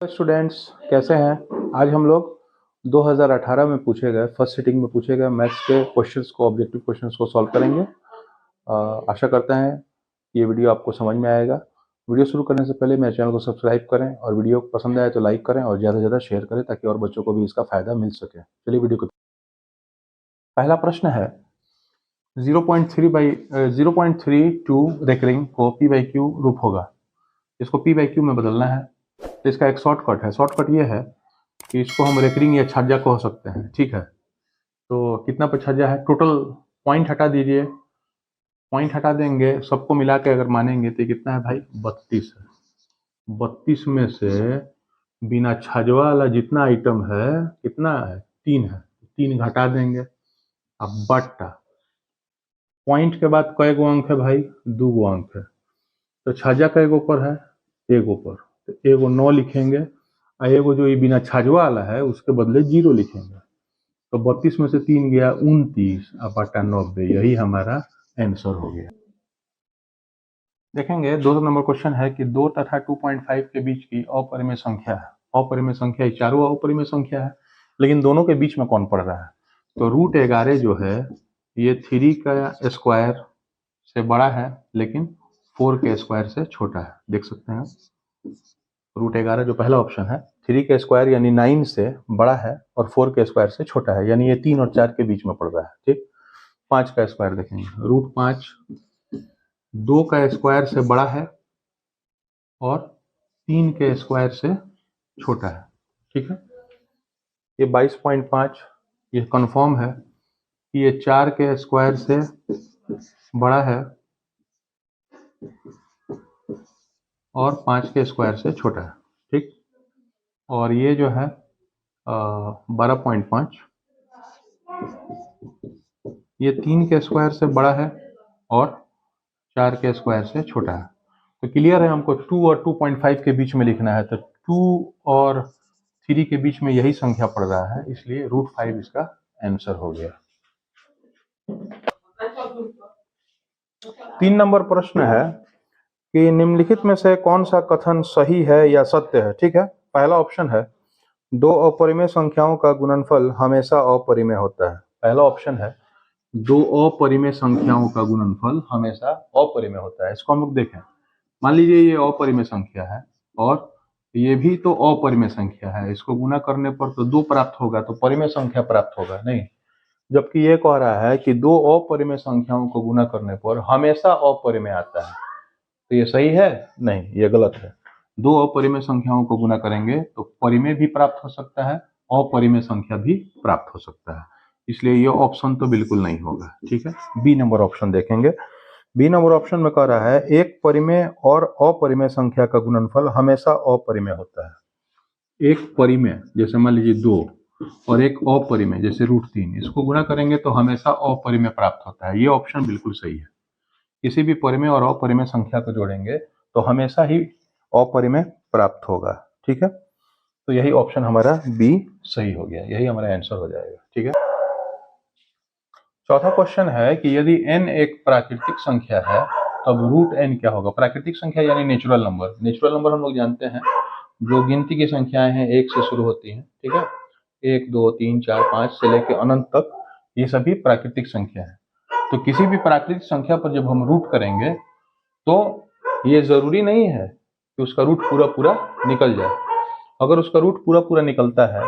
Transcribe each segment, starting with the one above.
Students कैसे हैं। आज हम लोग 2018 में पूछे गए फर्स्ट सिटिंग में पूछे गए मैथ्स के क्वेश्चंस को ऑब्जेक्टिव क्वेश्चंस को सॉल्व करेंगे। आशा करते हैं ये वीडियो आपको समझ में आएगा। वीडियो शुरू करने से पहले मेरे चैनल को सब्सक्राइब करें और वीडियो पसंद आए तो लाइक करें और ज़्यादा से ज़्यादा शेयर करें ताकि और बच्चों को भी इसका फ़ायदा मिल सके। चलिए वीडियो को। पहला प्रश्न है 0.32 रेकरिंग को P बाई क्यू रूप होगा। इसको P बाई क्यू में बदलना है। तो इसका एक शॉर्टकट है। शॉर्टकट ये है कि इसको हम रेकरिंग या छज्जा कह सकते हैं। ठीक है, तो कितना पर छज्जा है, टोटल पॉइंट हटा दीजिए। पॉइंट हटा देंगे, सबको मिला के अगर मानेंगे तो कितना है भाई, 32 है। 32 में से बिना छज्जा वाला जितना आइटम है कितना है, 3 है। 3 घटा देंगे। अब बट्टा पॉइंट के बाद कई गो अंक है भाई, 2 गो अंक है। तो छज्जा कई गो पर है, 1 गो पर। तो एगो 9 लिखेंगे और एगो जो ये बिना छज्जा वाला है उसके बदले 0 लिखेंगे। तो 32 में से 3 गया 29 और बटा 90, यही हमारा आंसर हो गया। देखेंगे 2 नंबर क्वेश्चन है कि 2 तथा 2.5 के बीच की अपरिमेय संख्या है। अपरिमेय संख्या चारों अपरिमेय संख्या है, लेकिन दोनों के बीच में कौन पड़ रहा है। तो √11 जो है ये 3 का स्क्वायर से बड़ा है लेकिन 4 के स्क्वायर से छोटा है। देख सकते हैं √11 जो पहला ऑप्शन है 3 के स्क्वायर यानी 9 से बड़ा है और 4 के स्क्वायर से छोटा है, यानी ये 3 और 4 के बीच में पड़ रहा है। ठीक, 5 का स्क्वायर देखेंगे, √5 2 का स्क्वायर से बड़ा है और 3 के स्क्वायर से छोटा है। ठीक है, ये 22.5 ये कंफर्म है कि ये 4 के स्क्वायर से बड़ा है और 5 के स्क्वायर से छोटा है। ठीक, और ये जो है 12.5 ये 3 के स्क्वायर से बड़ा है और 4 के स्क्वायर से छोटा है। तो क्लियर है, हमको 2 और 2.5 के बीच में लिखना है। तो 2 और 3 के बीच में यही संख्या पड़ रहा है, इसलिए √5 इसका आंसर हो गया। 3 नंबर प्रश्न है कि निम्नलिखित में से कौन सा कथन सही है या सत्य है। ठीक है, पहला ऑप्शन है 2 अपरिमेय संख्याओं का गुणनफल हमेशा अपरिमेय होता है। पहला ऑप्शन है 2 अपरिमेय संख्याओं का गुणनफल हमेशा अपरिमेय होता है। इसको हम लोग देखें, मान लीजिए ये अपरिमेय संख्या है और ये भी तो अपरिमेय संख्या है। इसको गुना करने पर तो 2 प्राप्त होगा, तो परिमेय संख्या प्राप्त होगा नहीं। जबकि ये कह रहा है कि 2 अपरिमेय संख्याओं को गुना करने पर हमेशा अपरिमेय आता है। तो ये सही है? नहीं, ये गलत है। 2 अपरिमेय संख्याओं को गुना करेंगे तो परिमेय भी प्राप्त हो सकता है, अपरिमेय संख्या भी प्राप्त हो सकता है, इसलिए ये ऑप्शन तो बिल्कुल नहीं होगा। ठीक है, बी नंबर ऑप्शन देखेंगे। बी नंबर ऑप्शन में कह रहा है एक परिमेय और अपरिमेय संख्या का गुणनफल हमेशा अपरिमेय होता है। एक परिमेय जैसे मान लीजिए 2 और एक अपरिमेय जैसे √3, इसको गुणा करेंगे तो हमेशा अपरिमेय प्राप्त होता है। ये ऑप्शन बिल्कुल सही है। किसी भी परिमेय और अपरिमेय संख्या को जोड़ेंगे तो हमेशा ही अपरिमेय प्राप्त होगा। ठीक है, तो यही ऑप्शन हमारा बी सही हो गया, यही हमारा आंसर हो जाएगा। ठीक है, चौथा क्वेश्चन है कि यदि n एक प्राकृतिक संख्या है तब √n क्या होगा। प्राकृतिक संख्या यानी नेचुरल नंबर। नेचुरल नंबर हम लोग जानते हैं जो गिनती की संख्याएं हैं 1 से शुरू होती हैं। ठीक है, 1 2 3 4 5 से लेकर अनंत तक, ये सभी प्राकृतिक संख्या है। तो किसी भी प्राकृतिक संख्या पर जब हम रूट करेंगे तो ये जरूरी नहीं है कि उसका रूट पूरा पूरा निकल जाए। अगर उसका रूट पूरा पूरा निकलता है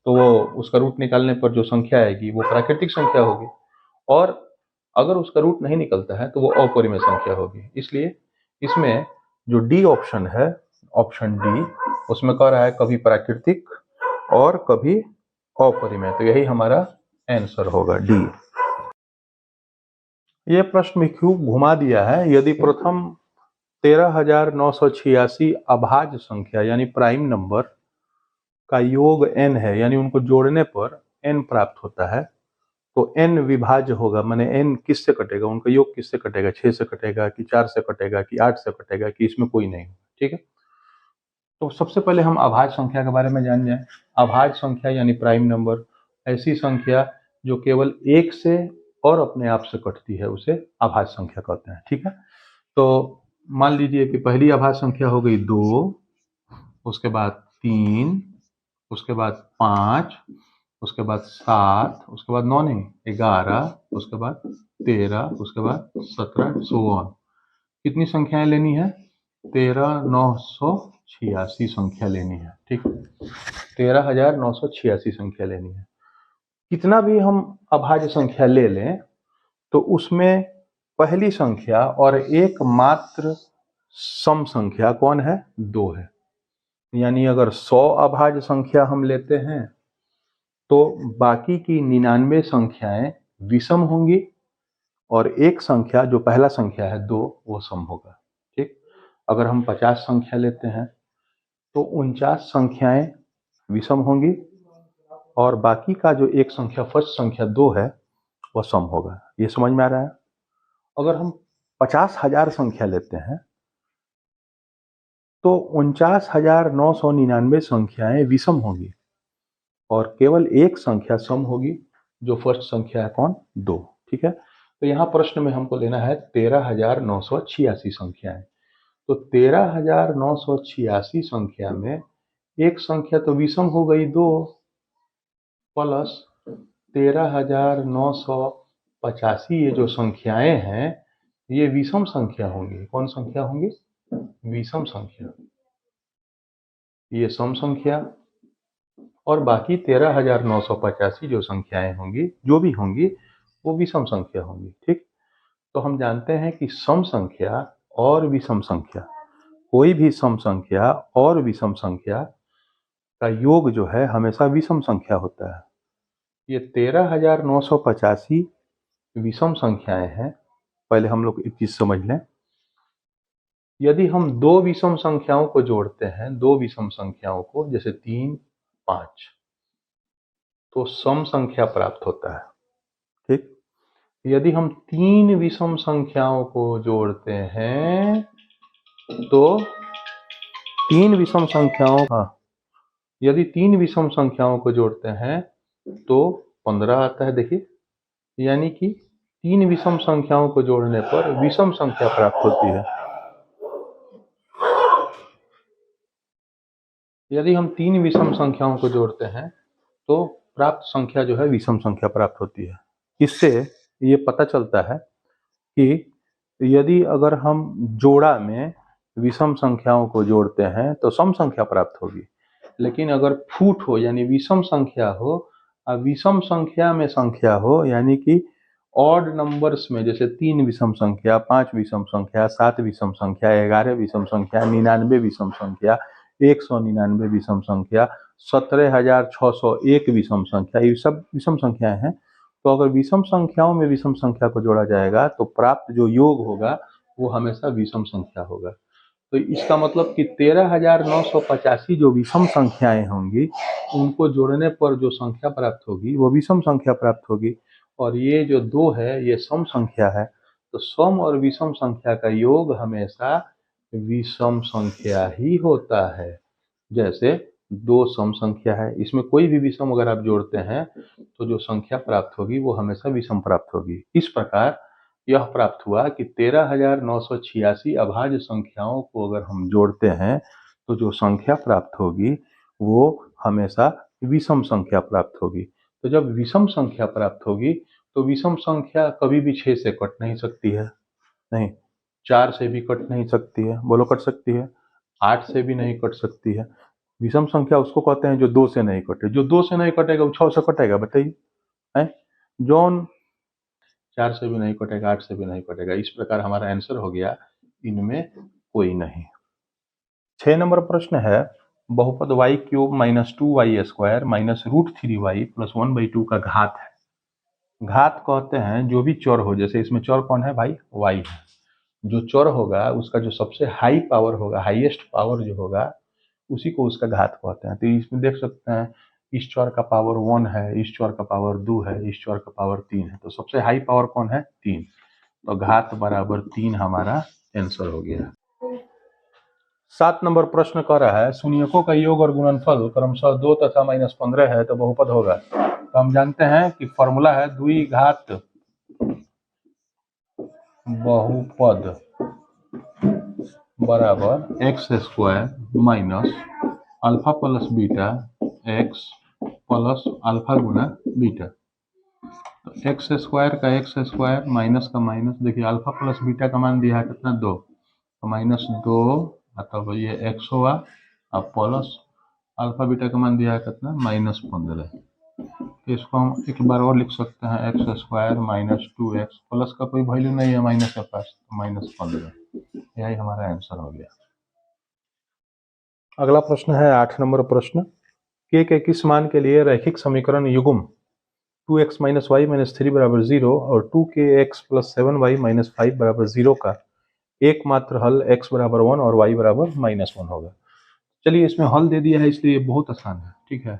तो वो उसका रूट निकालने पर जो संख्या आएगी वो प्राकृतिक संख्या होगी, और अगर उसका रूट नहीं निकलता है तो वो अपरिमेय संख्या होगी। इसलिए इसमें जो डी ऑप्शन है, ऑप्शन डी, उसमें कह रहा है कभी प्राकृतिक और कभी अपरिमेय, तो यही हमारा आंसर होगा डी। ये प्रश्न में क्यों घुमा दिया है। यदि प्रथम 13,986 अभाज्य संख्या यानी प्राइम नंबर का योग n है, यानी उनको जोड़ने पर n प्राप्त होता है, तो n विभाज्य होगा। माने n किससे कटेगा, उनका योग किससे कटेगा, 6 से कटेगा कि 4 से कटेगा कि 8 से कटेगा कि इसमें कोई नहीं। ठीक है, तो सबसे पहले हम अभाज्य संख्या के बारे में जान जाएं। अभाज्य संख्या यानी प्राइम नंबर, ऐसी संख्या जो केवल 1 से और अपने आप से कटती है उसे अभाज्य संख्या कहते हैं। ठीक है, तो मान लीजिए कि पहली अभाज्य संख्या हो गई 2, उसके बाद 3, उसके बाद 5, उसके बाद 7, उसके बाद 9 नहीं 11, उसके बाद 13, उसके बाद 17, 16। कितनी संख्याएं लेनी है? 13,986 संख्या लेनी है। ठीक, 13,986 संख्या लेनी है। कितना भी हम अभाज्य संख्या ले लें तो उसमें पहली संख्या और एकमात्र सम संख्या कौन है? 2 है। यानी अगर 100 अभाज्य संख्या हम लेते हैं तो बाकी की 99 संख्याएं विषम होंगी और एक संख्या जो पहला संख्या है 2 वो सम होगा। ठीक, अगर हम 50 संख्या लेते हैं तो 49 संख्याएं विषम होंगी और बाकी का जो एक संख्या फर्स्ट संख्या 2 है वह सम होगा। ये समझ में आ रहा है? अगर हम 50,000 संख्या लेते हैं तो 49,999 संख्याएं विषम होंगी और केवल एक संख्या सम होगी जो फर्स्ट संख्या है कौन? 2। ठीक है, तो यहाँ प्रश्न में हमको लेना है 13,986 संख्याएं। तो 13,986 संख्या में एक संख्या तो विषम हो गई 2 प्लस 13,985 ये जो संख्याएं हैं ये विषम संख्या होंगी। कौन संख्या होंगी? विषम संख्या। ये सम संख्या और बाकी 13,985 जो संख्याएं होंगी जो भी होंगी वो विषम संख्या होंगी। ठीक, तो हम जानते हैं कि सम संख्या और विषम संख्या, कोई भी सम संख्या और विषम संख्या का योग जो है हमेशा विषम संख्या होता है। ये 13,985 विषम संख्याएं हैं। पहले हम लोग एक चीज समझ लें, यदि हम दो विषम संख्याओं को जोड़ते हैं, दो विषम संख्याओं को जैसे 3, 5, तो सम संख्या प्राप्त होता है। ठीक, यदि हम 3 विषम संख्याओं को जोड़ते हैं तो 3 विषम संख्याओं यदि 3 विषम संख्याओं को जोड़ते हैं तो 15 आता है। देखिए, यानी कि 3 विषम संख्याओं को जोड़ने पर विषम संख्या प्राप्त होती है। यदि हम 3 विषम संख्याओं को जोड़ते हैं तो प्राप्त संख्या जो है विषम संख्या प्राप्त होती है। इससे ये पता चलता है कि यदि अगर हम जोड़ा में विषम संख्याओं को जोड़ते हैं तो सम संख्या प्राप्त होगी, लेकिन अगर फूट हो यानी विषम संख्या हो और विषम संख्या में संख्या हो यानी कि ऑड नंबर्स में, जैसे 3 विषम संख्या, 5 विषम संख्या, 7 विषम संख्या, 11 विषम संख्या, 99 विषम संख्या, 199 विषम संख्या, 17,601 विषम संख्या, ये सब विषम संख्याएं हैं। तो अगर विषम संख्याओं में विषम संख्या को जोड़ा जाएगा तो प्राप्त जो योग होगा वो हमेशा विषम संख्या होगा। तो इसका मतलब कि 13,985 जो विषम संख्याएं होंगी उनको जोड़ने पर जो संख्या प्राप्त होगी वो विषम संख्या प्राप्त होगी और ये जो 2 है ये सम संख्या है। तो सम और विषम संख्या का योग हमेशा विषम संख्या ही होता है। जैसे 2 सम संख्या है, इसमें कोई भी विषम अगर आप जोड़ते हैं तो जो संख्या प्राप्त होगी वो हमेशा विषम प्राप्त होगी। इस प्रकार यह प्राप्त हुआ कि 13,986 अभाज्य संख्याओं को अगर हम जोड़ते हैं तो जो संख्या प्राप्त होगी वो हमेशा विषम संख्या प्राप्त होगी। तो जब विषम संख्या प्राप्त होगी तो विषम संख्या कभी भी 6 से कट नहीं सकती है, नहीं, 4 से भी कट नहीं सकती है, बोलो कट सकती है, 8 से भी नहीं कट सकती है। विषम संख्या उसको कहते हैं जो 2 से नहीं कटे। जो 2 से नहीं कटेगा वो 6 से कटेगा, बताइए? है जॉन 4 से भी नहीं कटेगा, 8 से भी नहीं कटेगा। इस प्रकार हमारा आंसर हो गया इनमें कोई नहीं। 6 नंबर प्रश्न है, बहुपद y cube minus 2y square minus √3y plus 1/2 का घात है। घात कहते हैं जो भी चर हो, जैसे इसमें चर कौन है भाई? y है। जो चर होगा उसका जो सबसे हाई पावर होगा, हाईएस्ट पावर जो होगा उसी को उसका घात कहते हैं। तो इसमें देख सकते हैं इस चर का पावर 1 है, इस चर का पावर 2 है, इस चर का पावर 3 है। तो सबसे हाई पावर कौन है? 3। तो घात बराबर 3 हमारा आंसर हो गया। 7 नंबर प्रश्न कह रहा है शून्यकों का योग और गुणनफल क्रमशः 2 तथा -15 है तो बहुपद होगा। तो हम जानते हैं कि फॉर्मूला है द्विघात बहुपद बराबर x² minus alpha plus beta x plus alpha गुना बीटा। तो एक्स स्क्वायर का एक्स स्क्वायर माइनस का माइनस, देखिए अल्फा प्लस बीटा का मान दिया है कितना 2, तो -2 मतलब ये एक्स हुआ, अब प्लस अल्फा बीटा का मान दिया है कितना -15। तो इसको हम एक बार और लिख सकते हैं x square minus 2x, plus का कोई वैल्यू नहीं है माइनस के पास, तो -15। यही हमारा आंसर हो गया। अगला प्रश्न है 8 नंबर प्रश्न, के किस मान के लिए रैखिक समीकरण युग्म 2x माइनस वाई माइनस 3 बराबर 0 और 2kx प्लस 7y माइनस 5 बराबर 0 का एकमात्र हल x बराबर 1 और y बराबर -1 होगा। चलिए इसमें हल दे दिया है इसलिए बहुत आसान है, ठीक है।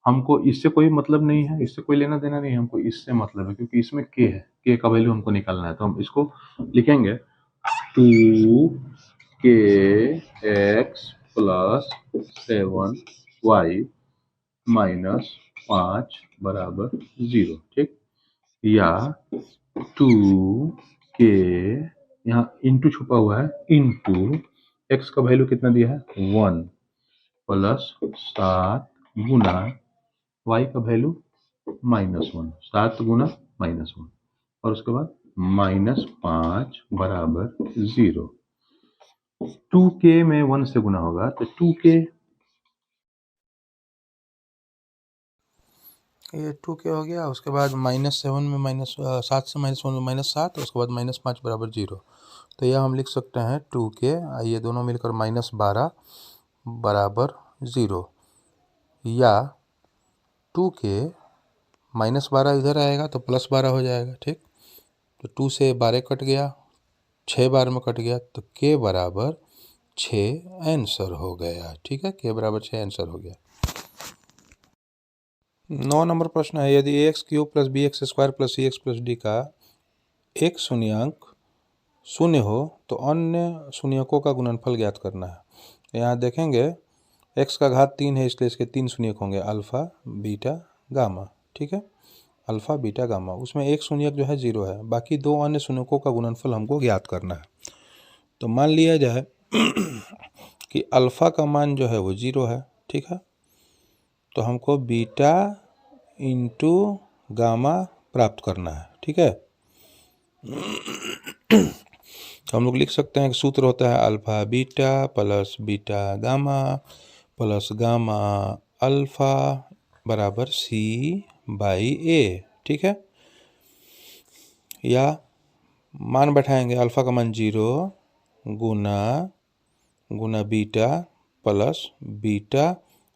हमको इससे कोई मतलब नहीं है, इससे कोई लेना देना नहीं है, हमको इससे मतलब है क्योंकि इसमें k है, k का वैल्यू हमको निकालना है। तो हम इसको लिखेंगे 2kx प्लस 7y माइनस 5 बराबर 0, ठीक। या 2k, यहाँ इंटू छुपा हुआ है, इंटू x का वैल्यू कितना दिया है 1 प्लस 7 गुना y का वैल्यू -1, 7 गुना -1 और उसके बाद -5 बराबर 0। 2k में 1 से गुना होगा तो 2k, ये 2k हो गया। उसके बाद -7 में -7 से -1 में -7, उसके बाद -5 बराबर 0। तो यह हम लिख सकते हैं 2k, ये दोनों मिलकर -12 बराबर 0, या 2k -12 इधर आएगा तो +12 हो जाएगा, ठीक। तो 2 से 12 कट गया, 6 बार में कट गया, तो k बराबर 6 आंसर हो गया, ठीक है। k बराबर 6 आंसर हो गया। 9 नंबर प्रश्न है, यदि ax³ plus bx square plus cx plus d का एक शून्यंक शून्य हो तो अन्य शून्यकों का गुणनफल ज्ञात करना है। यहाँ देखेंगे x का घात 3 है इसलिए इसके 3 शून्यक होंगे, अल्फा बीटा गामा, ठीक है। अल्फा बीटा गामा, उसमें एक शून्यक जो है 0 है, बाकी दो अन्य शून्यकों का गुणनफल हमको ज्ञात करना है। तो मान लिया जाए कि अल्फा का मान जो है वो 0 है, ठीक है। तो हमको बीटा इंटू गामा प्राप्त करना है, ठीक है। तो हम लोग लिख सकते हैं कि सूत्र होता है alpha beta plus beta gamma plus gamma alpha बराबर c/a, ठीक है। या मान बैठाएंगे, अल्फा का मान 0 गुना बीटा प्लस बीटा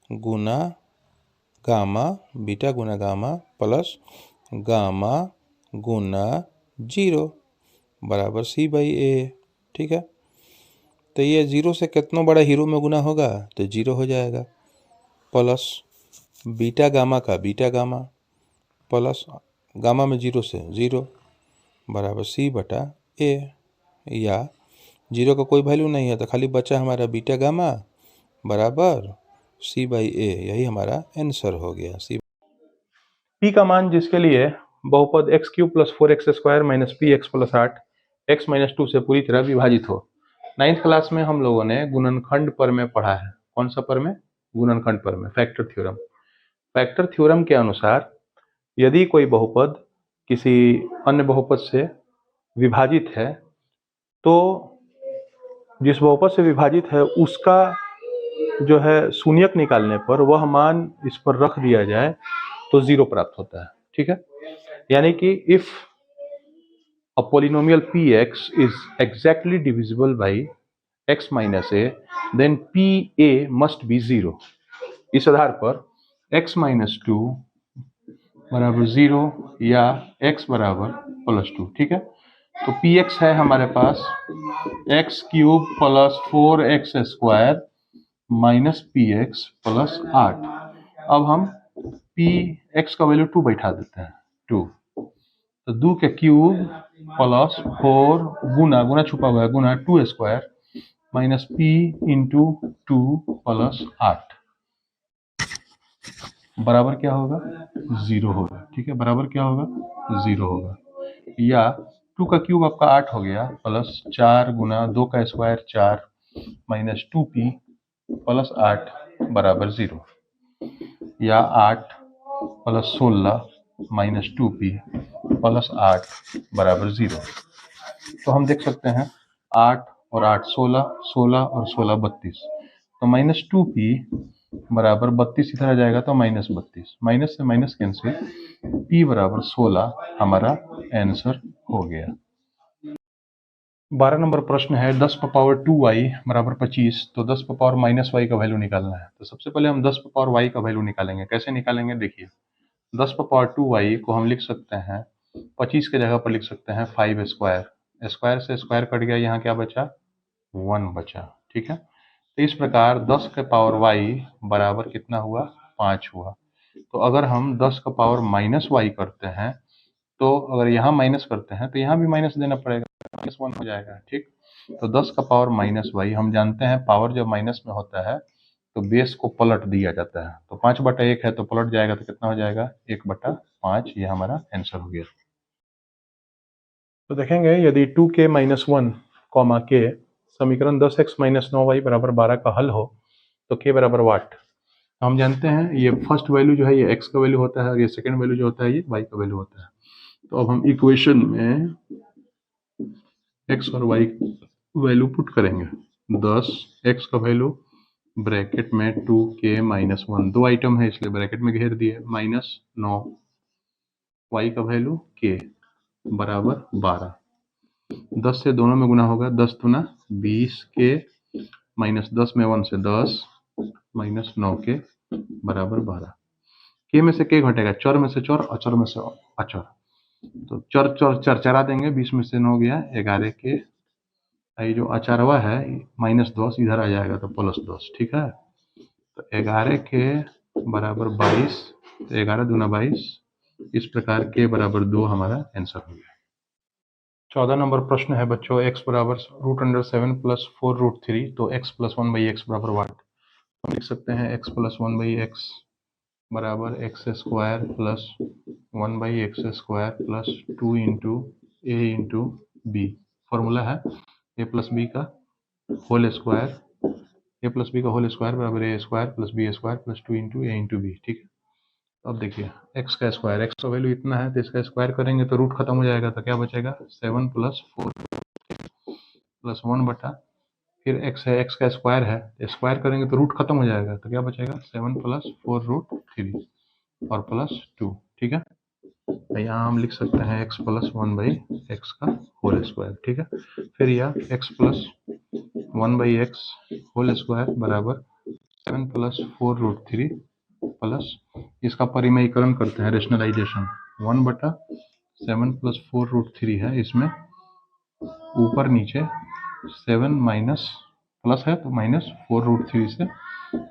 गुना गामा, बीटा गुना गामा प्लस गामा गुना 0 बराबर c/a, ठीक है। तो ये 0 से कितना बड़ा हीरो में गुना होगा तो 0 हो जाएगा, प्लस बीटा गामा का बीटा गामा प्लस गामा में 0 से 0 बराबर c/a, या 0 का कोई वैल्यू नहीं है तो खाली बचा हमारा बीटा गामा बराबर c/a, यही हमारा आंसर हो गया। p का मान जिसके लिए बहुपद x³ plus 4x square minus px plus 8 x minus 2 से पूरी तरह विभाजित हो। 9th क्लास में हम लोगों ने गुणनखंड पर में पढ़ा है। कौन सा पर में? गुणनखंड पर में, फैक्टर थ्योरम। फैक्टर थ्योरम के अनुसार यदि कोई बहुपद किसी अन्य बहुपद से विभाजित है तो जिस बहुपद से विभाजित है उसका जो है शून्यक निकालने पर वह मान इस पर रख दिया जाए तो 0 प्राप्त होता है, ठीक है। यानी कि if a polynomial px is exactly divisible by x minus a then pa must be 0। इस आधार पर x माइनस 2 बराबर 0 या x बराबर +2, ठीक है। तो px है हमारे पास x³ plus 4x square minus px plus 8। अब हम px का वैल्यू 2 बैठा देते हैं, 2, तो 2 के क्यूब प्लस 4 गुना छुपा हुआ है, गुना 2 square minus p into 2 plus 8 बराबर क्या होगा 0 होगा, ठीक है। बराबर क्या होगा 0 होगा। या 2 का क्यूब आपका 8 हो गया प्लस 4 गुना 2 का स्क्वायर 4 माइनस 2p प्लस 8 बराबर 0, या 8 प्लस 16 माइनस 2p प्लस 8 बराबर 0। तो हम देख सकते हैं 8 और 8 16, 16 और 16 32, तो माइनस 2p बराबर 32 इधर आ जाएगा तो माइनस 32, माइनस से माइनस कैंसिल, p बराबर 16 हमारा आंसर हो गया। 12 नंबर प्रश्न है 10 का पावर 2y बराबर 25, तो 10 का पावर माइनस वाई का वैल्यू निकालना है। तो सबसे पहले हम 10 का पावर y का वैल्यू निकालेंगे। कैसे निकालेंगे देखिए, 10 का पावर 2y को हम लिख सकते हैं 25 के जगह पर लिख सकते हैं 5 स्क्वायर, स्क्वायर से स्क्वायर कट गया, यहाँ क्या बचा 1 बचा, ठीक है। तो इस प्रकार 10 के पावर y बराबर कितना हुआ 5 हुआ। तो अगर हम 10 का पावर माइनस y करते हैं, तो अगर यहाँ माइनस करते हैं तो यहाँ भी माइनस देना पड़ेगा, -1 हो जाएगा, ठीक। तो 10 का पावर माइनस वाई, हम जानते हैं पावर जब माइनस में होता है तो बेस को पलट दिया जाता है। तो 5/1 है तो पलट जाएगा, तो कितना हो जाएगा 1/5, ये हमारा आंसर हो गया। तो देखेंगे यदि 2k - 1 कॉमा k समीकरण 10x - 9y बराबर 12 का हल हो तो k बराबर वाट। हम जानते हैं ये फर्स्ट वैल्यू जो है ये x का वैल्यू होता है और ये सेकंड वैल्यू जो होता है ये y का वैल्यू होता है। तो अब हम इक्वेशन में x और y वैल्यू पुट करेंगे। 10 x का वैल्यू ब्रैकेट में 2k - 1, दो आइटम है इसलिए ब्रैकेट में घेर दिए, -9 y का वैल्यू k बराबर 12। 10 से दोनों में गुना होगा, 10 दूना 20k -10 में 1 से 10 -9k बराबर 12। k में से k घटेगा, चर में से चर, अचर में से अचर, तो चर चर चर चरा देंगे, 20 में से 9 गया 11k, ये जो अचारवा है -10 इधर आ जाएगा तो +10, ठीक है। तो 11k बराबर 22, तो 11 दूना 22, इस प्रकार k बराबर 2 हमारा आंसर हो गया। 14 नंबर प्रश्न है बच्चों, x बराबर √7 + 4√3, तो x + 1/x बराबर वाट। हम लिख सकते हैं x + 1/x बराबर x² plus 1/x² plus 2 × a × b। Formula है a प्लस b का whole square, a plus b का होल स्क्वायर बराबर a² plus b² plus 2 × a × b, ठीक है। अब देखिए x का स्क्वायर, x का वैल्यू इतना है तो इसका स्क्वायर करेंगे तो रूट खत्म हो जाएगा, तो क्या बचेगा 7 + 4 प्लस 1 बटा, फिर x है, x का स्क्वायर है, स्क्वायर करेंगे तो रूट खत्म हो जाएगा, तो क्या बचेगा 7 + 4√3 और प्लस 2, ठीक है। तो यहाँ हम लिख सकते हैं x + 1/x का होल स्क्वायर, ठीक है। फिर यह x + 1/x होल स्क्वायर बराबर 7 + 4√3 प्लस, इसका परिमयीकरण करते हैं, रेशनलाइजेशन, 1/7 + 4√3 है, इसमें ऊपर नीचे 7 माइनस प्लस है तो -4√3 से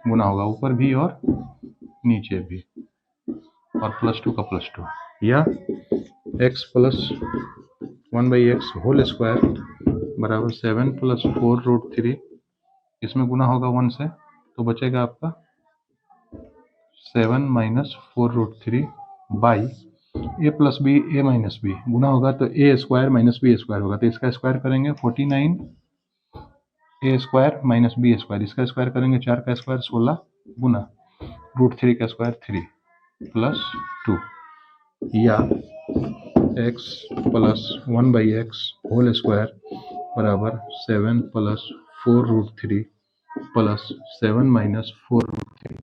गुना होगा, ऊपर भी और नीचे भी, और +2 का +2, या x + 1/x होल स्क्वायर बराबर 7 + 4√3, इसमें गुना होगा 1 से, तो बचेगा आपका 7 - 4√3 by a + b a - b, गुना होगा तो a² - b² होगा, तो इसका स्क्वायर करेंगे 49 a² - b², इसका स्क्वायर करेंगे 4 का स्क्वायर 16 गुना √3 का स्क्वायर 3 प्लस 2, या x + 1/x होल स्क्वायर बराबर 7 + 4√3 प्लस 7 - 4√3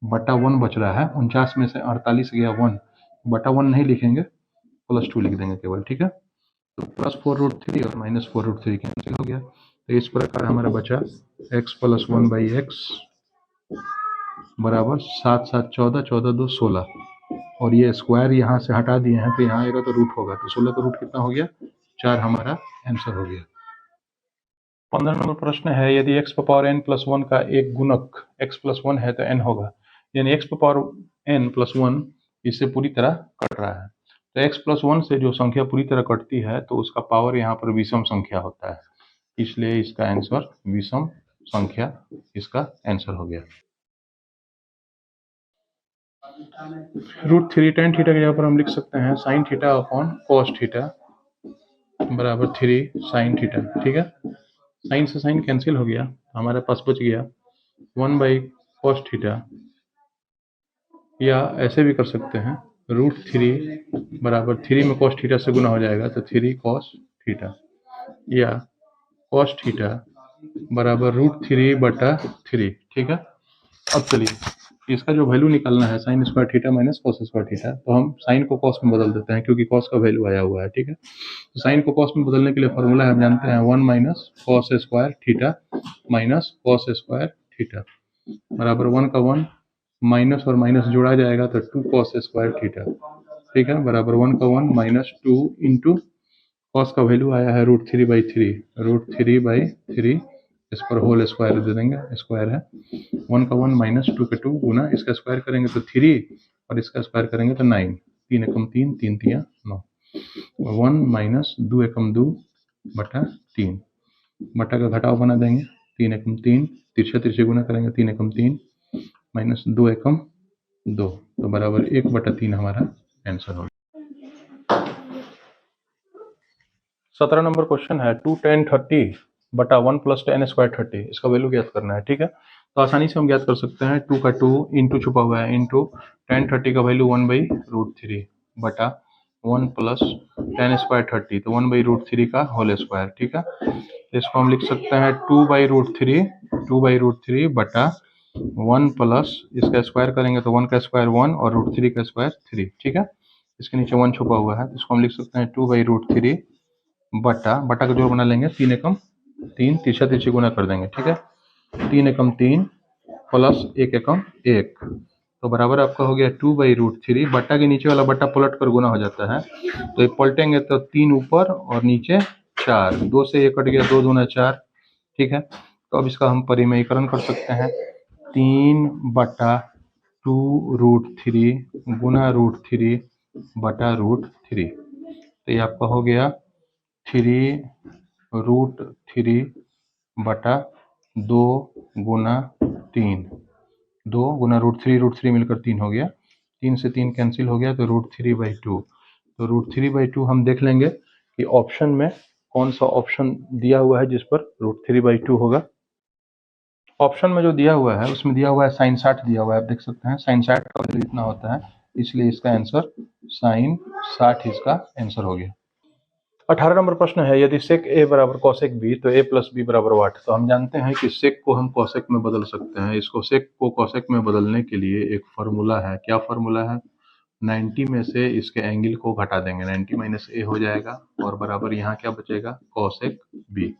बटा 1 बच रहा है, 49 में से 48 गया 1, बटा 1 नहीं लिखेंगे, +2 लिख देंगे केवल, ठीक है। तो +4√3 और -4√3 कैंसिल हो गया, तो इस प्रकार हमारा बचा x + 1/x बराबर 7 - 7 14, 14 2 16, और ये स्क्वायर यहाँ से हटा दिए हैं तो यहाँ आएगा तो रूट होगा, तो 16 का रूट कितना हो गया 4, हमारा आंसर हो गया। 15 नंबर प्रश्न है, यदि x पावर n + 1 का एक गुणक x + 1 है तो n होगा, यानी x पावर n + 1 इससे पूरी तरह कट रहा है, तो x + 1 से जो संख्या पूरी तरह कटती है तो उसका पावर यहाँ पर विषम संख्या होता है, इसलिए इसका आंसर विषम संख्या इसका आंसर हो गया। √3 tan थीटा की जगह पर हम लिख सकते हैं sin θ/cos θ बराबर 3 sin θ, ठीक है। साइन से साइन कैंसिल हो गया, हमारे पास बच गया 1/cos कॉस थीटा, या ऐसे भी कर सकते हैं √3 बराबर 3 में कॉस थीटा से गुना हो जाएगा तो 3 कॉस थीटा, या कॉस थीटा बराबर √3/3। ठीक है। अब चलिए इसका जो वैल्यू निकालना है sine square theta minus cos square theta, तो हम साइन को कॉस में बदल देते हैं क्योंकि कॉस का वैल्यू आया हुआ है। ठीक है। तो साइन को कॉस में बदलने के लिए फॉर्मूला हम जानते हैं 1 minus cos square theta minus cos square theta बराबर 1 का 1 माइनस और माइनस जोड़ा जाएगा तो 2 कॉस स्क्वायर थीटा। ठीक है। बराबर 1 का 1 माइनस 2 इंटू कॉस का वैल्यू आया है √3/3, √3/3 इस पर होल स्क्वायर दे देंगे, स्क्वायर है 1 का 1 माइनस 2 का 2 गुना इसका स्क्वायर करेंगे तो 3 और इसका स्क्वायर करेंगे तो 9, 3 एकम 3, 3 तिया 9, 1 माइनस 2 एकम 2 बटा 3, बटा का घटाव बना देंगे 3 एकम 3, तिरछा तिरछे गुना करेंगे 3 एकम 3 माइनस 2 एकम 2, तो बराबर 1/3 हमारा आंसर होगा। 17 नंबर क्वेश्चन है 2 tan 30 बटा 1 + tan स्क्वायर 30, इसका वैल्यू ज्ञात करना है। ठीक है। तो आसानी से हम ज्ञात कर सकते हैं 2 का 2 इंटू छुपा हुआ है इंटू tan 30 का वैल्यू 1/√3 बटा 1 + tan स्क्वायर 30, तो 1/√3 का होल स्क्वायर। ठीक है। तो इसको हम लिख सकते हैं 2/√3 बटा 1 प्लस इसका स्क्वायर करेंगे तो 1 का स्क्वायर 1 और √3 का स्क्वायर 3। ठीक है। इसके नीचे 1 छुपा हुआ है तो इसको हम लिख सकते हैं 2/√3 बटा का जोड़ बना लेंगे 3 एकम 3, तिरछा तिरछी गुना कर देंगे। ठीक है। 3 एकम 3 प्लस 1 एकम 1, तो बराबर आपका हो गया 2/√3 बटा के नीचे वाला बटा पलट कर गुना हो जाता है, तो ये पलटेंगे तो 3 ऊपर और नीचे 4, 2 से 1 कट गया, 2 दूना 4। ठीक है। तो अब इसका हम परिमेयीकरण कर सकते हैं 3/2√3 गुना √3 बटा √3, तो ये आपका हो गया 3√3 बटा 2 गुना 3, 2 गुना √3 मिलकर 3 हो गया, 3 से 3 कैंसिल हो गया तो √3/2। तो √3/2 हम देख लेंगे कि ऑप्शन में कौन सा ऑप्शन दिया हुआ है जिस पर √3/2 होगा। ऑप्शन में जो दिया हुआ है उसमें दिया हुआ है sin 60 दिया हुआ है, आप देख सकते हैं sin 60 का वैल्यू इतना होता है, इसलिए इसका आंसर sin 60 इसका आंसर हो गया। 18 नंबर प्रश्न है यदि sec a बराबर cosec b तो a + b बराबर वाट। तो हम जानते हैं कि sec को हम cosec में बदल सकते हैं। इसको sec को cosec में बदलने के लिए एक फार्मूला है। क्या फार्मूला है? 90 में से इसके एंगल को घटा देंगे, 90 माइनस a हो जाएगा और बराबर यहाँ क्या बचेगा cosec b।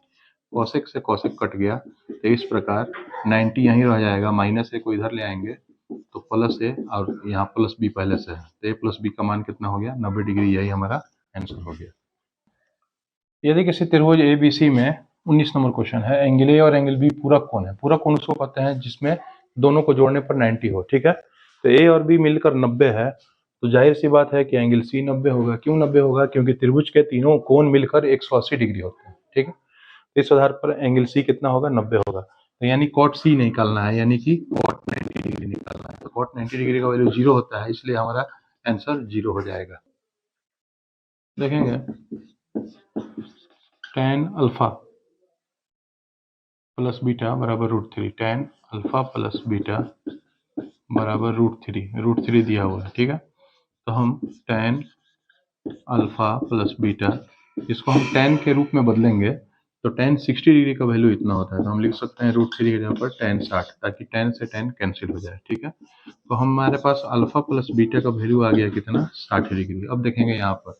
cosec से cosec कट गया तो इस प्रकार 90 यहीं रह जाएगा, माइनस a को इधर ले आएंगे तो प्लस a और यहाँ प्लस b पहले से है, तो a + b का मान कितना हो गया 90 डिग्री, यही हमारा आंसर हो गया। यदि किसी त्रिभुज ABC में 19 नंबर क्वेश्चन है एंगल A और एंगल B पूरक कोण है। पूरक कोण उसको कहते हैं जिसमें दोनों को जोड़ने पर 90 हो। ठीक है। तो A और B मिलकर 90 है, तो जाहिर सी बात है कि एंगल C 90 होगा। क्यों 90 होगा? क्योंकि त्रिभुज के तीनों कोण मिलकर 180 डिग्री होते हैं। ठीक है। इस आधार पर एंगल C कितना होगा? 90 होगा। तो यानी cot C निकालना है, यानी कि cot 90 डिग्री निकालना है। तो cot 90 डिग्री का वैल्यू 0 होता है, इसलिए हमारा आंसर 0 हो जाएगा। देखेंगे tan अल्फा प्लस बीटा बराबर √3, tan अल्फा प्लस बीटा बराबर √3 दिया हुआ है। ठीक है। तो हम tan अल्फा प्लस बीटा इसको हम tan के रूप में बदलेंगे तो tan 60 डिग्री का वैल्यू इतना होता है, तो हम लिख सकते हैं √3 की जगह पर tan 60, ताकि tan से tan कैंसिल हो जाए। ठीक है। तो हमारे पास अल्फा प्लस बीटा का वैल्यू आ गया कितना? 60 डिग्री। अब देखेंगे यहाँ पर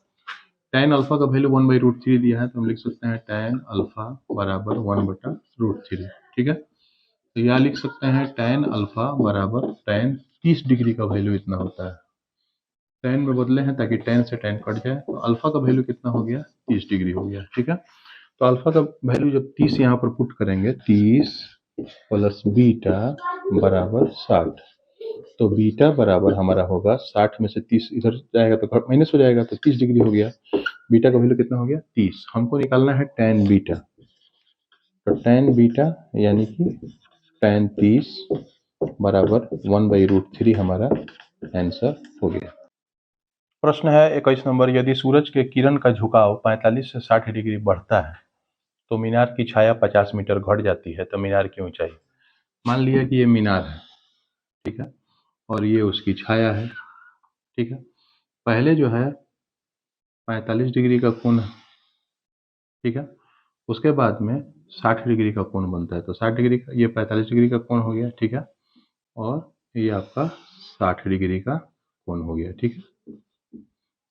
tan अल्फा का वैल्यू 1/√3 दिया है, तो हम लिख सकते हैं tan अल्फा बराबर 1/√3। ठीक है। तो यहाँ लिख सकते हैं tan अल्फा बराबर tan 30 डिग्री का वैल्यू इतना होता है। tan में बदले हैं ताकि tan से tan कट जाए, तो अल्फा का वैल्यू कितना हो गया? 30 डिग्री हो गया। ठीक है। तो अल्फा का वैल्यू जब 30 यहाँ पर पुट करेंगे, 30 प्लस बीटा बराबर 60, तो बीटा बराबर हमारा होगा 60 में से 30 इधर जाएगा तो माइनस हो जाएगा, तो 30 डिग्री हो गया। बीटा का वैल्यू कितना हो गया? 30। हमको निकालना है tan बीटा, तो tan बीटा यानी कि tan 30 बराबर 1/√3 हमारा आंसर हो गया। प्रश्न है 21 नंबर यदि सूरज के किरण का झुकाव 45 से 60 डिग्री बढ़ता है तो मीनार की छाया 50 मीटर घट जाती है, तो मीनार की ऊंचाई। मान लिया कि ये मीनार है, ठीक है, और ये उसकी छाया है, ठीक है। पहले जो है 45 डिग्री का कोण, ठीक है, उसके बाद में 60 डिग्री का कोण बनता है, तो 60 डिग्री का, ये 45 डिग्री का कोण हो गया, ठीक है, और ये आपका 60 डिग्री का कोण हो गया, ठीक है।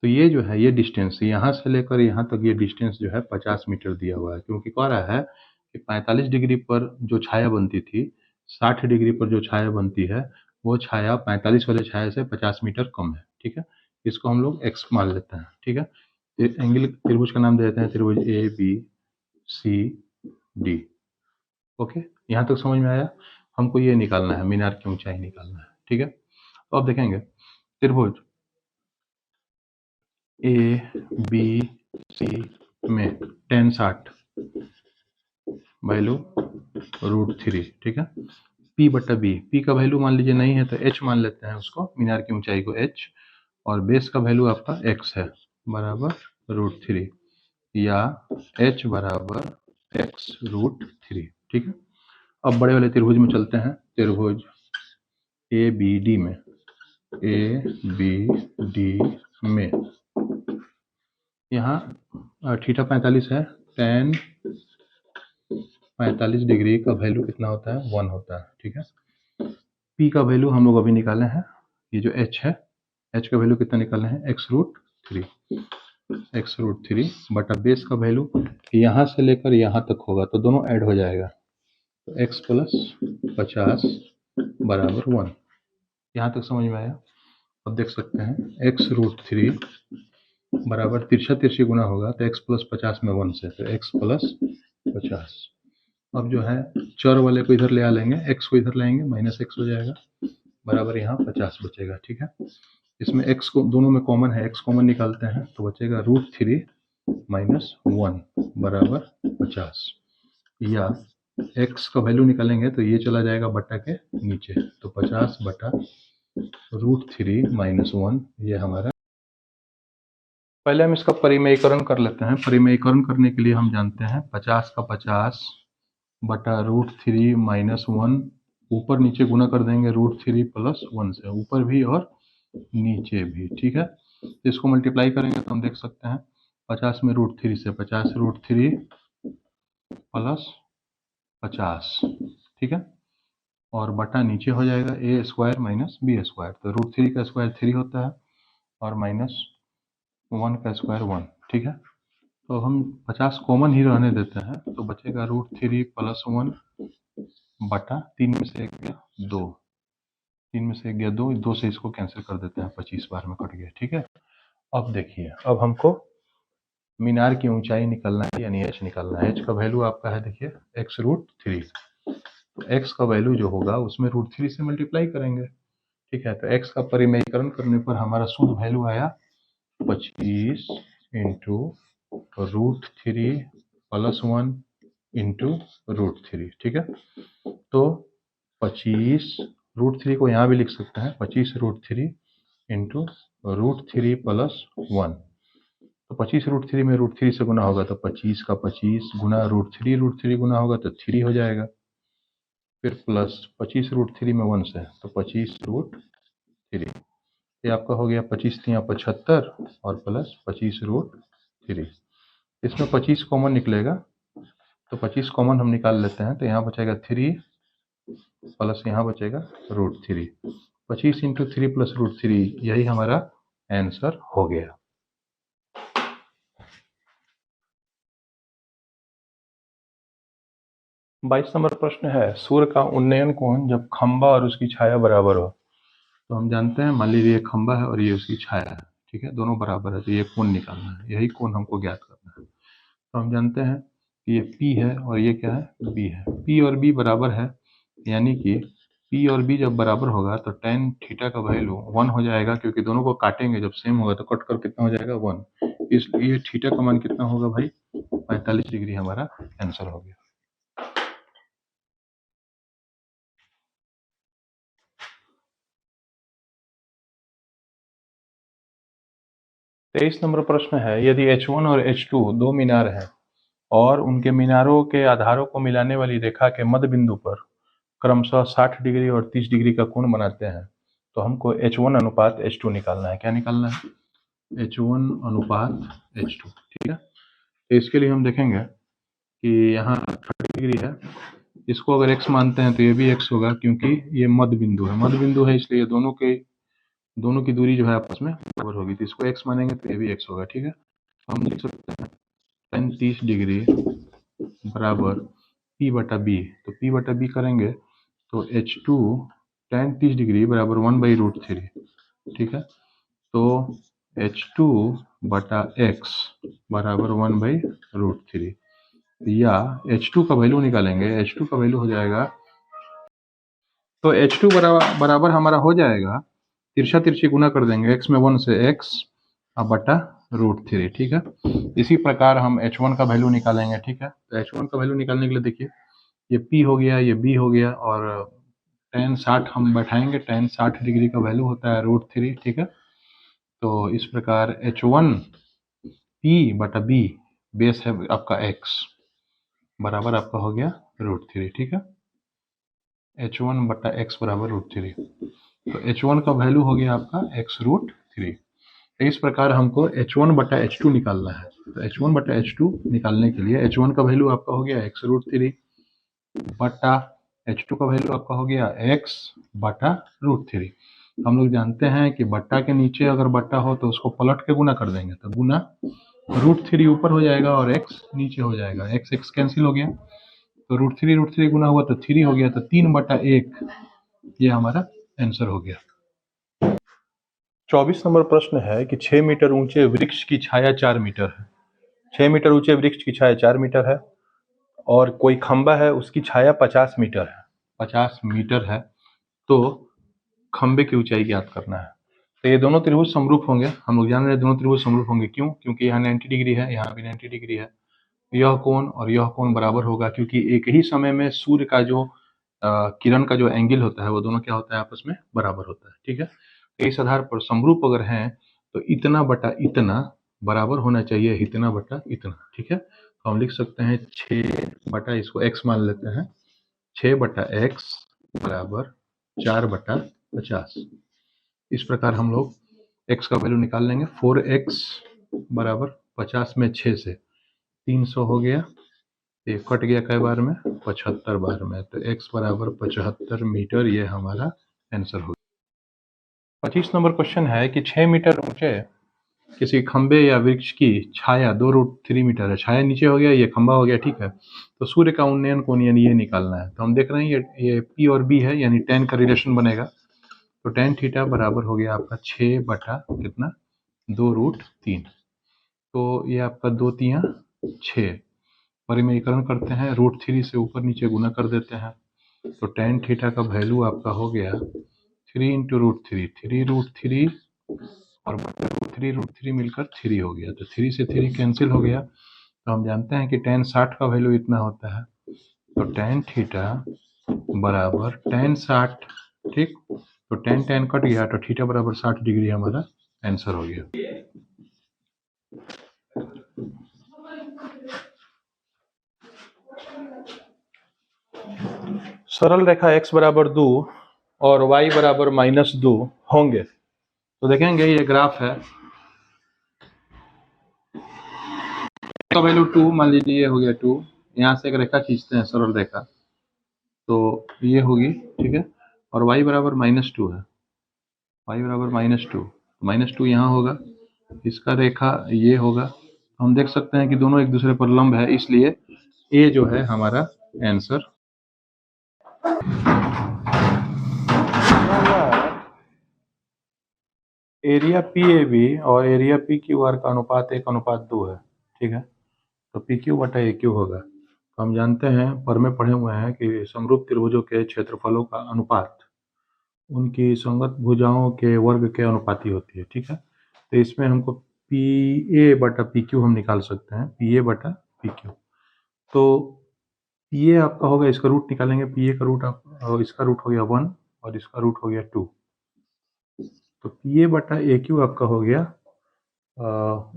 तो ये जो है, ये डिस्टेंस यहाँ से लेकर यहाँ तक, ये डिस्टेंस जो है 50 मीटर दिया हुआ है, क्योंकि कह रहा है कि 45 डिग्री पर जो छाया बनती थी, 60 डिग्री पर जो छाया बनती है, वो छाया 45 वाले छाया से 50 मीटर कम है, ठीक है। इसको हम लोग एक्स मान लेते हैं, ठीक है। एंगल त्रिभुज का नाम दे देते हैं त्रिभुज A B C D. Okay, यहाँ तक समझ में आया। हमको ये निकालना है, मीनार की ऊंचाई निकालना है, ठीक है। तो अब देखेंगे त्रिभुज ए बी सी में tan 60 वैल्यू √3, ठीक है। P बटा बी, P का वैल्यू मान लीजिए नहीं है तो H मान लेते हैं उसको, मीनार की ऊंचाई को H, और बेस का वैल्यू आपका X है बराबर √3, या H बराबर X√3, ठीक है। अब बड़े वाले त्रिभुज में चलते हैं, त्रिभुज ए बी डी में, ए बी डी में यहाँ थीटा 45 है, tan 45 डिग्री का वैल्यू कितना होता है, 1 होता है, ठीक है। P का वैल्यू हम लोग अभी निकाले हैं, ये जो H है, H का वैल्यू कितना निकाले हैं, X√3 बटा बेस का वैल्यू यहाँ से लेकर यहाँ तक होगा, तो दोनों ऐड हो जाएगा, तो x प्लस 50 बराबर 1। यहाँ तक समझ में आया। अब देख सकते हैं x√3 बराबर तिरछा तिरछी गुना होगा, तो x प्लस 50 में 1 से, तो x प्लस 50। अब जो है चर वाले को इधर ले आ लेंगे, x को इधर लाएंगे, माइनस x हो जाएगा, बराबर यहाँ 50 बचेगा, ठीक है। इसमें x को दोनों में कॉमन है, x कॉमन निकालते हैं तो बचेगा √3 माइनस 1 बराबर 50, या x का वैल्यू निकालेंगे तो ये चला जाएगा बटा के नीचे, तो 50 बटा √3 माइनस 1, ये हमारा। पहले हम इसका परिमेयीकरण कर लेते हैं। परिमेयीकरण करने के लिए हम जानते हैं 50 का 50 बटा √3 माइनस 1, ऊपर नीचे गुना कर देंगे √3 प्लस 1 से, ऊपर भी और नीचे भी, ठीक है। इसको मल्टीप्लाई करेंगे तो हम देख सकते हैं 50 में √3 से 50 √3 प्लस 50, ठीक है, और बटा नीचे हो जाएगा a square minus b square, तो √3 का स्क्वायर 3 होता है, और माइनस 1 का स्क्वायर 1, ठीक है। तो हम 50 कॉमन ही रहने देते हैं, तो बचेगा √3 प्लस 1 बटा 3 में से 1 गया 2, 3 में से 1 गया 2, 2 से इसको कैंसिल कर देते हैं, 25 बार में कट गया, ठीक है। अब देखिए, अब हमको मीनार की ऊंचाई निकालना है, यानी h निकालना है। h का वैल्यू आपका है, देखिए x√3, तो x का वैल्यू जो होगा उसमें √3 से मल्टीप्लाई करेंगे, ठीक है। तो x का परिमेयीकरण करने पर हमारा शुद्ध वैल्यू आया 25 इंटू √3 प्लस 1 इंटू √3, ठीक है। तो 25 √3 को यहाँ भी लिख सकते हैं, 25√3 इंटू √3 प्लस 1, तो 25 √3 में √3 से गुना होगा तो 25 का 25 गुना √3 गुना होगा तो 3 हो जाएगा, फिर प्लस 25 √3 में 1 से, तो 25 √3, ये आपका हो गया 25 3 75 और प्लस 25 √3। इसमें 25 कॉमन निकलेगा, तो 25 कॉमन हम निकाल लेते हैं, तो यहाँ बचेगा 3 प्लस यहाँ बचेगा √3, 25 इंटू 3 प्लस √3, यही हमारा आंसर हो गया। बाईस नंबर प्रश्न है, सूर्य का उन्नयन कोण जब खंबा और उसकी छाया बराबर हो। तो हम जानते हैं, मान लीजिए ये खंबा है और ये उसकी छाया है, ठीक है, दोनों बराबर है, तो ये कोण निकालना है, यही कोण हमको ज्ञात करना है। तो हम जानते हैं कि ये P है और ये क्या है, B है। P और B बराबर है, यानी कि P और B जब बराबर होगा तो tan थीटा का वैल्यू 1 हो जाएगा, क्योंकि दोनों को काटेंगे जब सेम होगा तो कट कर कितना हो जाएगा 1, इसलिए थीटा का मान कितना होगा भाई, 45 डिग्री हमारा आंसर हो गया। 23 नंबर प्रश्न है, यदि H1 और H2 दो मीनार हैं और उनके मीनारों के आधारों को मिलाने वाली रेखा के मध्य बिंदु पर क्रमशः 60 डिग्री और 30 डिग्री का कोण बनाते हैं, तो हमको H1 अनुपात H2 निकालना है। क्या निकालना है? H1 अनुपात H2, ठीक है। तो इसके लिए हम देखेंगे कि यहाँ 30 डिग्री है, इसको अगर x मानते हैं तो ये भी x होगा, क्योंकि ये मध्य बिंदु है। मध्य बिंदु है इसलिए दोनों की दूरी जो है आपस में बराबर होगी, तो इसको x मानेंगे तो ये भी x होगा, ठीक है। तो हम लिख सकते हैं tan 30 डिग्री बराबर p बटा b। तो p बटा b करेंगे तो H2 tan 30 डिग्री बराबर 1/√3, ठीक है। तो H2 बटा x बराबर 1/√3, या H2 का वैल्यू निकालेंगे। H2 का वैल्यू हो जाएगा, तो H2 बराबर हमारा हो जाएगा, तिरछा तिरछी गुना कर देंगे, x में 1 से x बटा √3, ठीक है। इसी प्रकार हम H1 का वैल्यू निकालेंगे, ठीक है। तो H1 का वैल्यू निकालने के लिए देखिए, ये P हो गया, ये B हो गया, और tan 60 हम बैठाएंगे। tan 60 डिग्री का वैल्यू होता है √3, ठीक है। तो इस प्रकार H1 P बटा B बेस है आपका x बराबर आपका हो गया √3, ठीक है। H1 बटा x बराबर √3, तो H1 का वैल्यू हो गया आपका x√3। इस प्रकार हमको H1 बटा H2 निकालना है। तो H1 बटा H2 निकालने के लिए H1 का वैल्यू आपका हो गया x√3 बटा H2 का वैल्यू आपका हो गया x बटा √3। हम लोग जानते हैं कि बट्टा के नीचे अगर बट्टा हो तो उसको पलट के गुना कर देंगे, तो गुना √3 ऊपर हो जाएगा और x नीचे हो जाएगा, x कैंसिल हो गया, तो √3 गुना हुआ तो 3 हो गया, तो 3/1 ये हमारा आंसर हो गया। 24 नंबर प्रश्न है कि 6 मीटर ऊंचे वृक्ष की छाया 4 मीटर है। 6 मीटर ऊंचे वृक्ष की छाया 4 मीटर है और कोई खंबा है, उसकी छाया 50 मीटर है। 50 मीटर है, तो खंबे की ऊंचाई ज्ञात करना है। तो ये दोनों त्रिभुज समरूप होंगे। हम लोग जान रहे हैं दोनों त्रिभुज समरूप होंगे, क्यों? क्योंकि यहाँ 90 डिग्री है, यहाँ भी 90 डिग्री है। यह कोण और यह कोण बराबर होगा, क्योंकि एक ही समय में सूर्य का जो किरण का जो एंगल होता है वो दोनों क्या होता है, आपस में बराबर होता है, ठीक है। तो इस आधार पर समरूप अगर हैं तो इतना बटा इतना बराबर होना चाहिए इतना बटा इतना, ठीक है। तो हम लिख सकते हैं 6 बटा, इसको x मान लेते हैं, 6 बटा x बराबर 4/50। इस प्रकार हम लोग x का वैल्यू निकाल लेंगे। 4x बराबर 50 में 6 से 300 हो गया, ये कट गया कई बार में, 75 बार में, तो x बराबर 75 मीटर, ये हमारा आंसर हो गया। 25 नंबर क्वेश्चन है कि 6 मीटर ऊंचे किसी खंबे या वृक्ष की छाया 2√3 मीटर है। छाया नीचे हो गया, ये खंबा हो गया, ठीक है। तो सूर्य का उन्नयन कोण यानी ये निकालना है। तो हम देख रहे हैं ये P और B है, यानी tan का रिलेशन बनेगा। तो tan थीटा बराबर हो गया आपका 6 बटा कितना, 2√3। तो ये आपका 2 तियां 6, परिमेयीकरण करते हैं, √3 से ऊपर नीचे गुना कर देते हैं, तो tan थीटा का वैल्यू आपका हो गया 3 इंटू √3, 3√3 और √3 मिलकर 3 हो गया, तो 3 से 3 कैंसिल हो गया। तो हम जानते हैं कि tan 60 का वैल्यू इतना होता है, तो tan थीटा बराबर tan 60, ठीक। तो tan कट गया, तो थीटा बराबर 60 डिग्री हमारा आंसर हो गया। सरल रेखा x बराबर 2 और y बराबर -2 होंगे, तो देखेंगे ये ग्राफ है, का वैल्यू 2 मान लीजिए, ये हो गया 2, यहाँ से एक रेखा खींचते हैं सरल रेखा, तो ये होगी, ठीक है। और y बराबर -2 है, y बराबर -2 यहाँ होगा, इसका रेखा ये होगा। हम देख सकते हैं कि दोनों एक दूसरे पर लंब है, इसलिए a जो है हमारा आंसर। एरिया PAB और एरिया PQR का अनुपात 1:2 है, ठीक है। तो PQ बटा AQ होगा। तो हम जानते हैं, पर में पढ़े हुए हैं कि समरूप त्रिभुजों के क्षेत्रफलों का अनुपात उनकी संगत भुजाओं के वर्ग के अनुपाती होती है, ठीक है। तो इसमें हमको PA बटा PQ हम निकाल सकते हैं, PA बटा PQ। तो PA आपका होगा, इसका रूट निकालेंगे, PA का रूट आप, इसका रूट हो गया 1 और इसका रूट हो गया 2, तो PA बटा AQ आपका हो गया,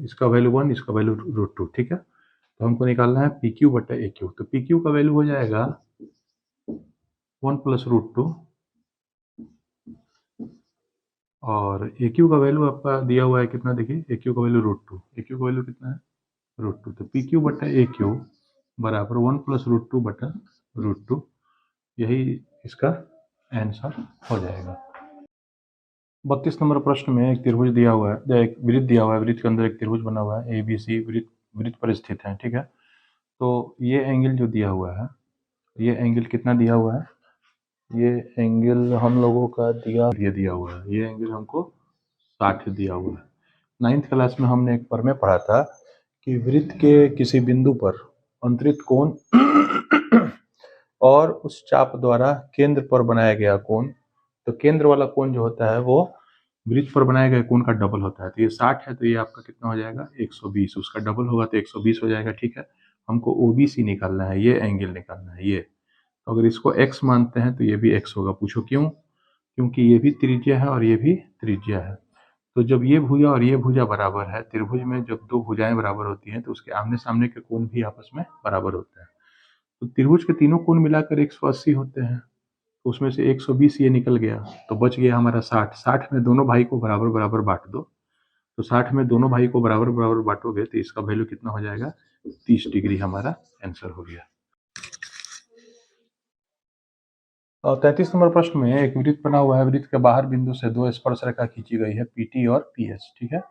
इसका वैल्यू 1, इसका वैल्यू √2, ठीक है। तो हमको निकालना है PQ बटा AQ। तो PQ का वैल्यू हो जाएगा 1 प्लस रूट टू, और ए क्यू का वैल्यू आपका दिया हुआ है कितना, देखिए ए क्यू का वैल्यू रूट टू, ए क्यू का वैल्यू कितना है रूट टू, तो पी क्यू बटा ए क्यू बराबर 1 प्लस रूट टू बटा रूट टू, यही इसका आंसर हो जाएगा। 32 नंबर प्रश्न में एक त्रिभुज दिया हुआ है, एक वृत्त दिया हुआ है, वृत्त के अंदर एक त्रिभुज बना हुआ है, ए बी सी वृत्त पर स्थित है, ठीक है। तो ये एंगल जो दिया हुआ है, ये एंगल कितना दिया हुआ है, ये एंगल हम लोगों का दिया हुआ है, ये एंगल हमको 60 दिया हुआ है। 9th क्लास में हमने एक प्रमेय पढ़ा था कि वृत्त के किसी बिंदु पर अंतरित कोण और उस चाप द्वारा केंद्र पर बनाया गया कोण, तो केंद्र वाला कोण जो होता है वो वृत्त पर बनाए गए कोण का डबल होता है। तो ये 60 है, तो ये आपका कितना हो जाएगा 120, उसका डबल होगा तो 120 हो जाएगा, ठीक है। हमको ओबीसी निकालना है, ये एंगल निकालना है, ये तो अगर इसको x मानते हैं तो ये भी x होगा। पूछो क्यों? क्योंकि ये भी त्रिज्या है और ये भी त्रिज्या है। तो जब ये भुजा और ये भुजा बराबर है, त्रिभुज में जब दो भुजाएं बराबर होती हैं तो उसके आमने सामने के कोण भी आपस में बराबर होते हैं। तो त्रिभुज के तीनों कोण मिलाकर 180 होते हैं, तो उसमें से 120 ये निकल गया, तो बच गया हमारा 60। 60 में दोनों भाई को बराबर बराबर बांट दो, तो 60 में दोनों भाई को बराबर बराबर बांटोगे तो इसका वैल्यू कितना हो जाएगा 30 डिग्री, हमारा आंसर हो गया। और 33 नंबर प्रश्न में एक वृत्त बना हुआ है, वृत्त के बाहर बिंदु से दो स्पर्श रेखा खींची गई है, पीटी और पीएस, ठीक है।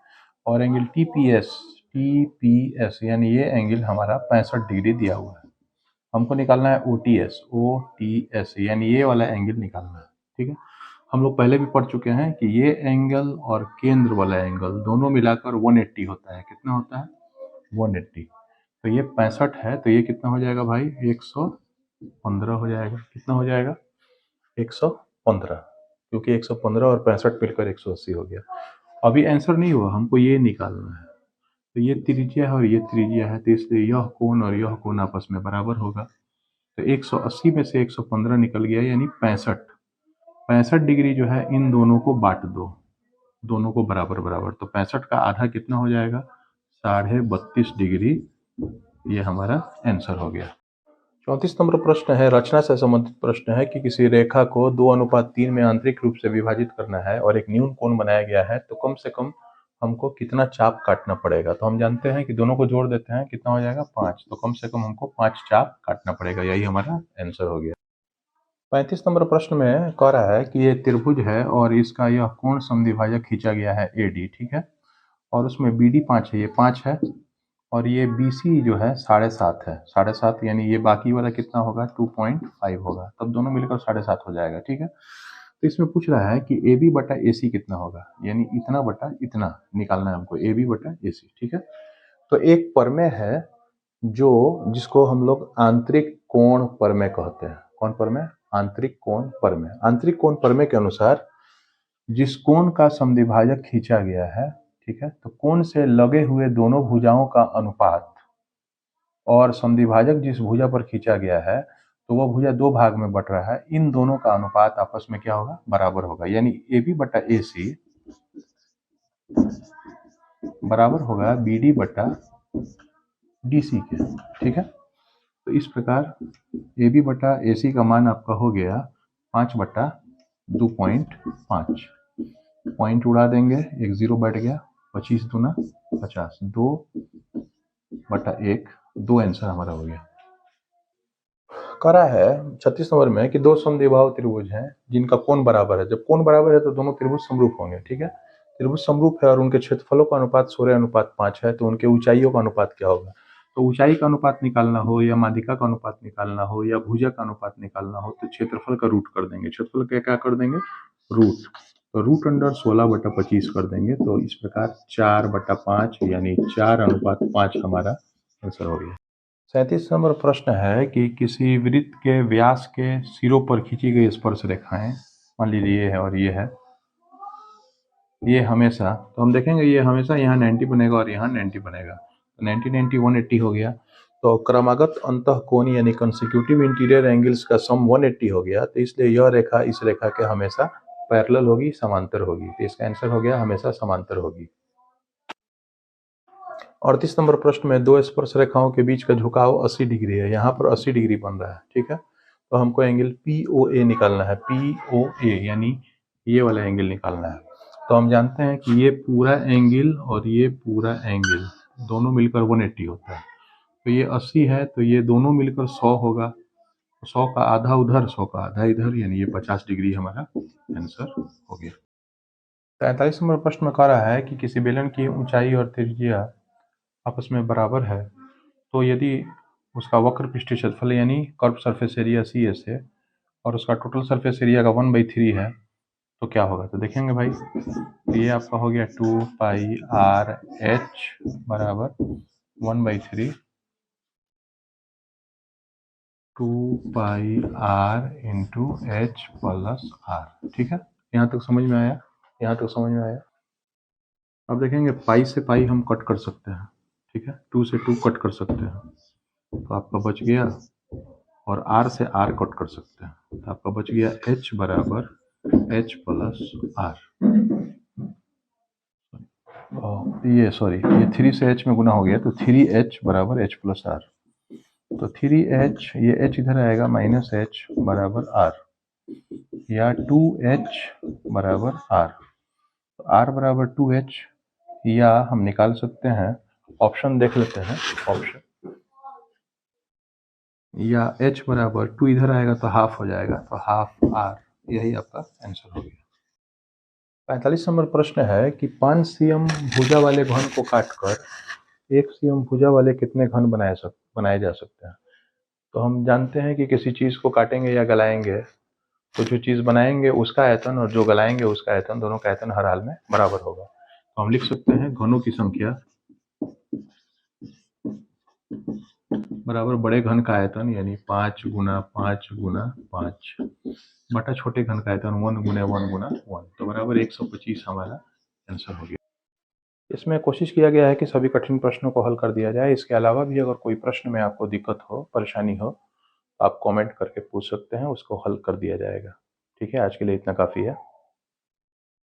और एंगल टीपीएस यानी ये एंगल हमारा 65 डिग्री दिया हुआ है। हमको निकालना है ओटीएस यानी ये वाला एंगल निकालना है, ठीक है। हम लोग पहले भी पढ़ चुके हैं कि ये एंगल और केंद्र वाला एंगल दोनों मिलाकर 180 होता है। कितना होता है 180, तो ये 65 है, तो ये कितना हो जाएगा भाई 115 हो जाएगा। कितना हो जाएगा 115, क्योंकि 115 और 65 मिलकर 180 हो गया। अभी आंसर नहीं हुआ, हमको ये निकालना है। तो ये त्रिज्या है और ये त्रिज्या है, तो इसलिए यह कोण और यह कोण आपस में बराबर होगा। तो 180 में से 115 निकल गया, यानी 65 डिग्री जो है इन दोनों को बांट दो, दोनों को बराबर बराबर, तो 65 का आधा कितना हो जाएगा 32.5 डिग्री, ये हमारा आंसर हो गया। 34 नंबर प्रश्न है, रचना से संबंधित प्रश्न है कि किसी रेखा को 2:3 में आंतरिक रूप से विभाजित करना है और एक न्यून कोण बनाया गया है, तो कम से कम हमको कितना चाप काटना पड़ेगा। तो हम जानते हैं कि दोनों को जोड़ देते हैं, कितना हो जाएगा 5, तो कम से कम हमको 5 चाप काटना पड़ेगा, यही हमारा आंसर हो गया। 35 नंबर प्रश्न में कह रहा है कि ये त्रिभुज है और इसका यह कोण समद्विभाजक खींचा गया है AD, ठीक है, और उसमें BD 5 है, ये 5 है, और ये BC जो है 7.5 है, 7.5 यानी ये बाकी वाला कितना होगा 2.5 होगा, तब दोनों मिलकर 7.5 हो जाएगा, ठीक है। तो इसमें पूछ रहा है कि AB बटा AC कितना होगा, यानी इतना बटा इतना निकालना है हमको, AB बटा AC, ठीक है। तो एक प्रमेय है जो जिसको हम लोग आंतरिक कोण प्रमेय कहते हैं। कौन प्रमेय? आंतरिक कोण प्रमेय। आंतरिक कोण प्रमेय के अनुसार जिस कोण का समद्विभाजक खींचा गया है, ठीक है, तो कोण से लगे हुए दोनों भुजाओं का अनुपात और समद्विभाजक जिस भुजा पर खींचा गया है तो वह भुजा दो भाग में बट रहा है, इन दोनों का अनुपात आपस में क्या होगा बराबर होगा, यानी AB बटा AC बराबर होगा BD बटा DC के, ठीक है। तो इस प्रकार AB बटा AC का मान आपका हो गया 5 बटा 2.5, पॉइंट उड़ा देंगे, एक जीरो बैठ गया, 25 दूना 50, 2 बटा 1, 2 आंसर हमारा हो गया। करा है 36 नंबर में कि दो समद्विबाहु त्रिभुज हैं जिनका कोण बराबर है। जब कोण बराबर है तो दोनों त्रिभुज समरूप होंगे, ठीक है। त्रिभुज समरूप है और उनके क्षेत्रफलों का अनुपात 16:5 है, तो उनके ऊंचाइयों का अनुपात क्या होगा। तो ऊंचाई का अनुपात निकालना हो या माध्यिका का अनुपात निकालना हो या भुजा का अनुपात निकालना हो तो क्षेत्रफल का रूट कर देंगे। क्षेत्रफल का क्या कर देंगे रूट, तो रूट अंडर 16/25 कर देंगे। तो इस प्रकार 4/5 यानी 4:5 हमारा आंसर हो गया। 37 नंबर प्रश्न है कि किसी वृत्त के व्यास के सिरों पर खींची गई स्पर्श रेखाएं, मान लीजिए ये है और ये है, ये हमेशा, तो हम देखेंगे ये हमेशा यहाँ 90 बनेगा और यहाँ 90 बनेगा, तो 90 90 180 हो गया। तो क्रमागत अंतःकोण यानी कंसेक्यूटिव इंटीरियर एंगल्स का सम 180 हो गया, तो इसलिए यह रेखा इस रेखा के हमेशा पैरेलल होगी, समांतर होगी, तो इसका आंसर हो गया हमेशा समांतर होगी। 38 नंबर प्रश्न में दो स्पर्श रेखाओं के बीच का झुकाव 80 डिग्री है, यहाँ पर 80 डिग्री बन रहा है, ठीक है। तो हमको एंगल POA निकालना है, POA यानी ये वाला एंगल निकालना है। तो हम जानते हैं कि ये पूरा एंगल और ये पूरा एंगल दोनों मिलकर 180 होता है। तो ये 80 है, तो ये दोनों मिलकर 100 होगा। 100 का आधा उधर, 100 का आधा इधर, यानी ये 50 डिग्री हमारा आंसर हो गया। 43 नंबर प्रश्न में कह रहा है कि किसी बेलन की ऊंचाई और त्रिज्या आपस में बराबर है, तो यदि उसका वक्र पृष्ठीय क्षेत्रफल यानी कर्व सरफेस एरिया CS है और उसका टोटल सरफेस एरिया का 1/3 है, तो क्या होगा। तो देखेंगे भाई, तो ये आपका हो गया 2 पाई आर एच बराबर 1/3 2 pi r into h plus r. ठीक है, यहाँ तक समझ में आया, यहाँ तक समझ में आया। अब देखेंगे पाई से पाई हम कट कर सकते हैं, ठीक है, 2 से 2 कट कर सकते हैं, तो आपका बच गया, और r से r कट कर सकते हैं, तो आपका बच गया h बराबर h प्लस r। ये 3 से h में गुना हो गया, तो 3h बराबर h प्लस r। तो 3h, ये h इधर आएगा, माइनस h बराबर r, या 2h बराबर r। तो r बराबर 2h, या हम निकाल सकते हैं, ऑप्शन देख लेते हैं, ऑप्शन, या h बराबर 2 इधर आएगा तो हाफ हो जाएगा, तो हाफ r, यही आपका आंसर हो गया। 45 नंबर प्रश्न है कि 5 cm भुजा वाले घन को काटकर 1 cm भुजा वाले कितने घन बनाए जा सकते हैं। तो हम जानते हैं कि किसी चीज को काटेंगे या गलाएंगे, तो जो चीज बनाएंगे उसका आयतन और जो गलाएंगे उसका आयतन, दोनों का आयतन हर हाल में बराबर होगा। तो हम लिख सकते हैं घनों की संख्या बराबर बड़े घन का आयतन, यानी 5 गुना 5 गुना 5 बटा छोटे घन का आयतन 1 गुना 1 गुना 1, तो बराबर 125 हमारा आंसर हो गया। इसमें कोशिश किया गया है कि सभी कठिन प्रश्नों को हल कर दिया जाए। इसके अलावा भी अगर कोई प्रश्न में आपको दिक्कत हो, परेशानी हो, आप कमेंट करके पूछ सकते हैं, उसको हल कर दिया जाएगा। ठीक है, आज के लिए इतना काफ़ी है।